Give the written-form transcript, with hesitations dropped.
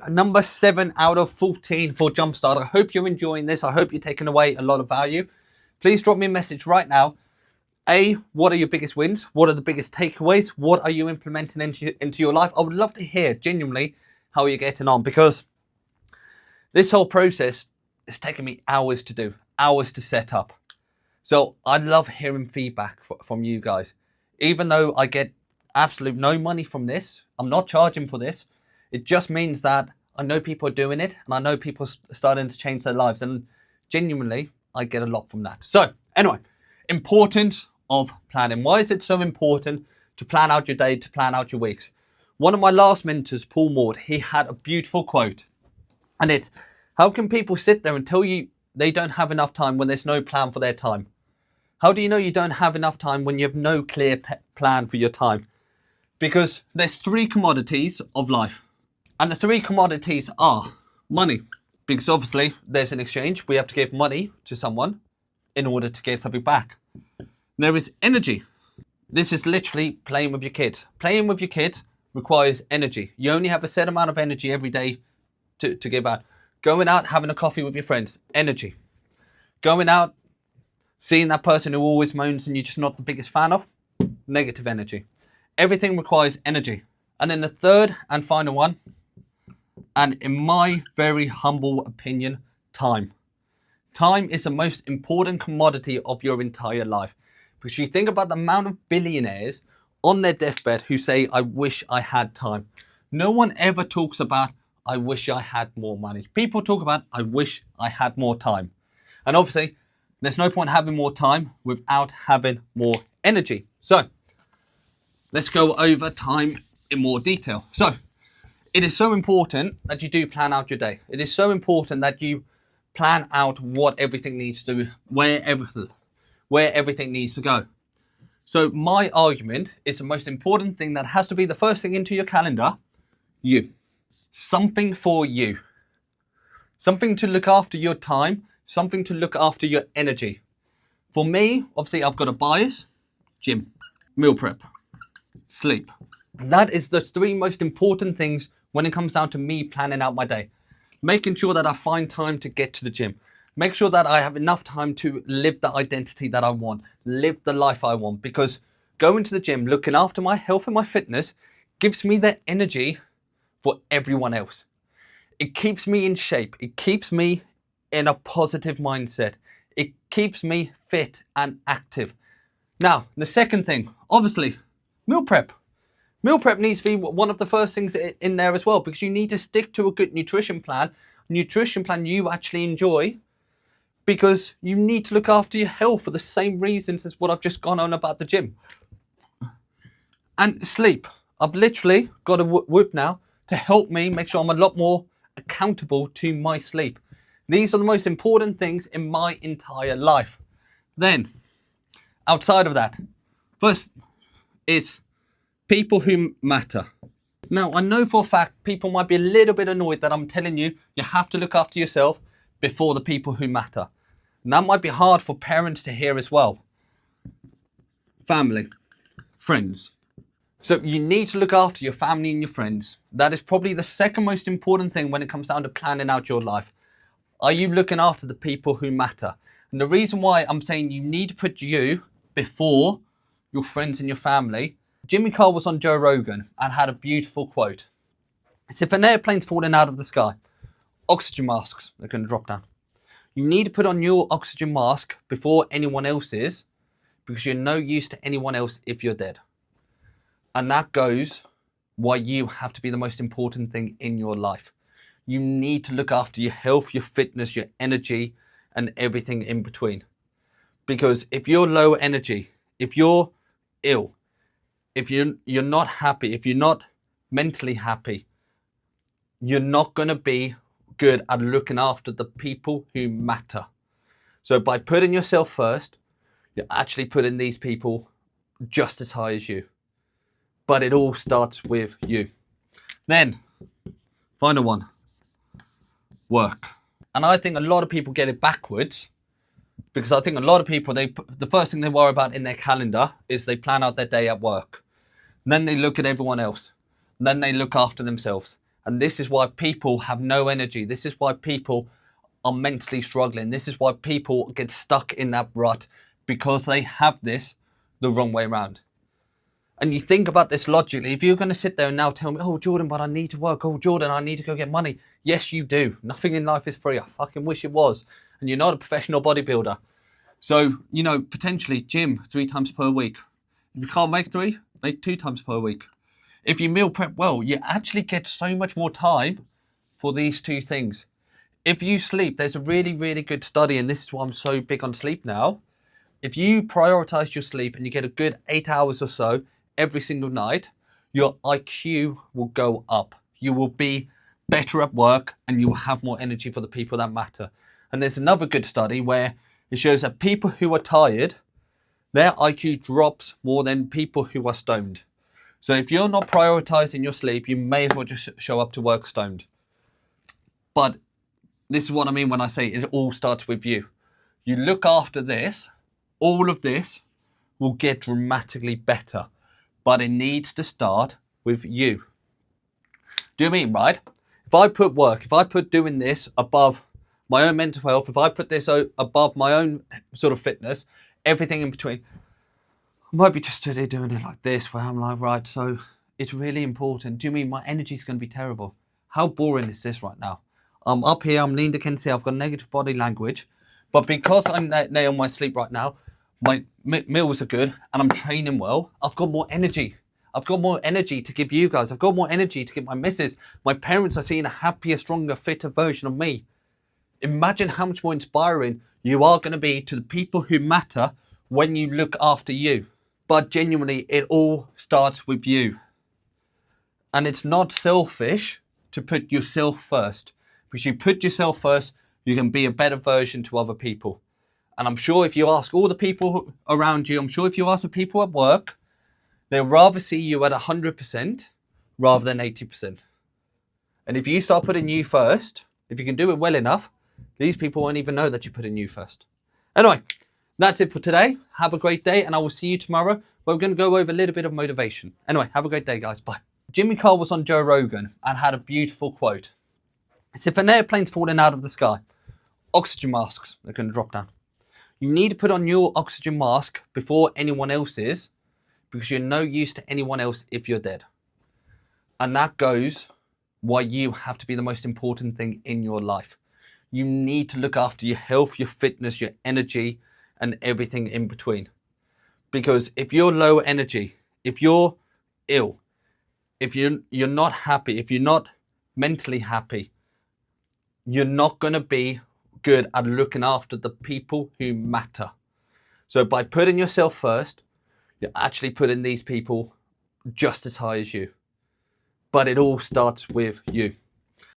Number 7 out of 14 for Jumpstart. I hope you're enjoying this. I hope you're taking away a lot of value. Please drop me a message right now. What are your biggest wins? What are the biggest takeaways? What are you implementing into your life? I would love to hear genuinely how you're getting on, because this whole process is taking me hours to do, hours to set up. So I love hearing feedback from you guys. Even though I get absolute no money from this, I'm not charging for this. It just means that I know people are doing it, and I know people are starting to change their lives, and genuinely, I get a lot from that. So anyway, importance of planning. Why is it so important to plan out your day, to plan out your weeks? One of my last mentors, Paul Maud, he had a beautiful quote, and it's, how can people sit there and tell you they don't have enough time when there's no plan for their time? How do you know you don't have enough time when you have no clear plan for your time? Because there's 3 commodities of life. And the 3 commodities are money, because obviously there's an exchange. We have to give money to someone in order to get something back. There is energy. This is literally playing with your kids. Playing with your kids requires energy. You only have a set amount of energy every day to give out. Going out, having a coffee with your friends, energy. Going out, seeing that person who always moans and you're just not the biggest fan of, negative energy. Everything requires energy. And then the third and final one, and in my very humble opinion, time. Time is the most important commodity of your entire life. Because you think about the amount of billionaires on their deathbed who say, I wish I had time. No one ever talks about, I wish I had more money. People talk about, I wish I had more time. And obviously, there's no point having more time without having more energy. So, let's go over time in more detail. So, it is so important that you do plan out your day. It is so important that you plan out what everything needs to, where everything needs to go. So my argument is the most important thing that has to be the first thing into your calendar, you. Something for you. Something to look after your time, something to look after your energy. For me, obviously I've got a bias, gym, meal prep, sleep. That is the 3 most important things when it comes down to me planning out my day. Making sure that I find time to get to the gym. Make sure that I have enough time to live the identity that I want, live the life I want. Because going to the gym, looking after my health and my fitness gives me the energy for everyone else. It keeps me in shape. It keeps me in a positive mindset. It keeps me fit and active. Now, the second thing, obviously, meal prep. Meal prep needs to be one of the first things in there as well, because you need to stick to a good nutrition plan you actually enjoy, because you need to look after your health for the same reasons as what I've just gone on about the gym. And sleep. I've literally got a Whoop now to help me make sure I'm a lot more accountable to my sleep. These are the most important things in my entire life. Then, outside of that, first is people who matter. Now, I know for a fact people might be a little bit annoyed that I'm telling you, you have to look after yourself before the people who matter. And that might be hard for parents to hear as well. Family, friends. So you need to look after your family and your friends. That is probably the second most important thing when it comes down to planning out your life. Are you looking after the people who matter? And the reason why I'm saying you need to put you before your friends and your family, Jimmy Carr was on Joe Rogan and had a beautiful quote. It's, if an airplane's falling out of the sky, oxygen masks are going to drop down. You need to put on your oxygen mask before anyone else is, because you're no use to anyone else if you're dead. And that goes why you have to be the most important thing in your life. You need to look after your health, your fitness, your energy, and everything in between. Because if you're low energy, if you're ill, if you're not happy, if you're not mentally happy, you're not going to be good at looking after the people who matter. So by putting yourself first, you're actually putting these people just as high as you. But it all starts with you. Then, final one, work. And I think a lot of people get it backwards, because I think a lot of people, the first thing they worry about in their calendar is they plan out their day at work. And then they look at everyone else. And then they look after themselves. And this is why people have no energy. This is why people are mentally struggling. This is why people get stuck in that rut, because they have this the wrong way around. And you think about this logically. If you're going to sit there and now tell me, oh, Jordan, but I need to work. Oh, Jordan, I need to go get money. Yes, you do. Nothing in life is free. I fucking wish it was. And you're not a professional bodybuilder. So, potentially gym 3 times per week. If you can't make 3, make 2 times per week. If you meal prep well, you actually get so much more time for these 2 things. If you sleep, there's a really, really good study, and this is why I'm so big on sleep now. If you prioritize your sleep and you get a good 8 hours or so every single night, your IQ will go up. You will be better at work and you will have more energy for the people that matter. And there's another good study where it shows that people who are tired, their IQ drops more than people who are stoned. So if you're not prioritizing your sleep, you may as well just show up to work stoned. But this is what I mean when I say it all starts with you. You look after this, all of this will get dramatically better. But it needs to start with you. Do you mean, right? If I put work, if I put doing this above my own mental health, if I put this above my own sort of fitness, everything in between, I might be just today doing it like this, where I'm like, right, so it's really important. Do you mean my energy is going to be terrible? How boring is this right now? I'm up here, I'm lean to Kenzie, I've got negative body language, but because I'm nailing my sleep right now, my meals are good and I'm training well, I've got more energy. I've got more energy to give you guys. I've got more energy to give my missus. My parents are seeing a happier, stronger, fitter version of me. Imagine how much more inspiring you are going to be to the people who matter when you look after you. But genuinely, it all starts with you. And it's not selfish to put yourself first. Because you put yourself first, you can be a better version to other people. And I'm sure if you ask all the people around you, I'm sure if you ask the people at work, they'll rather see you at 100% rather than 80%. And if you start putting you first, if you can do it well enough, these people won't even know that you're putting you first. Anyway, that's it for today. Have a great day, and I will see you tomorrow, where we're going to go over a little bit of motivation. Anyway, have a great day, guys. Bye. Jimmy Carr was on Joe Rogan and had a beautiful quote. He said, if an airplane's falling out of the sky, oxygen masks are going to drop down. You need to put on your oxygen mask before anyone else is, because you're no use to anyone else if you're dead. And that goes why you have to be the most important thing in your life. You need to look after your health, your fitness, your energy, and everything in between. Because if you're low energy, if you're ill, if you're not happy, if you're not mentally happy, you're not going to be good at looking after the people who matter. So by putting yourself first, you're actually putting these people just as high as you. But it all starts with you.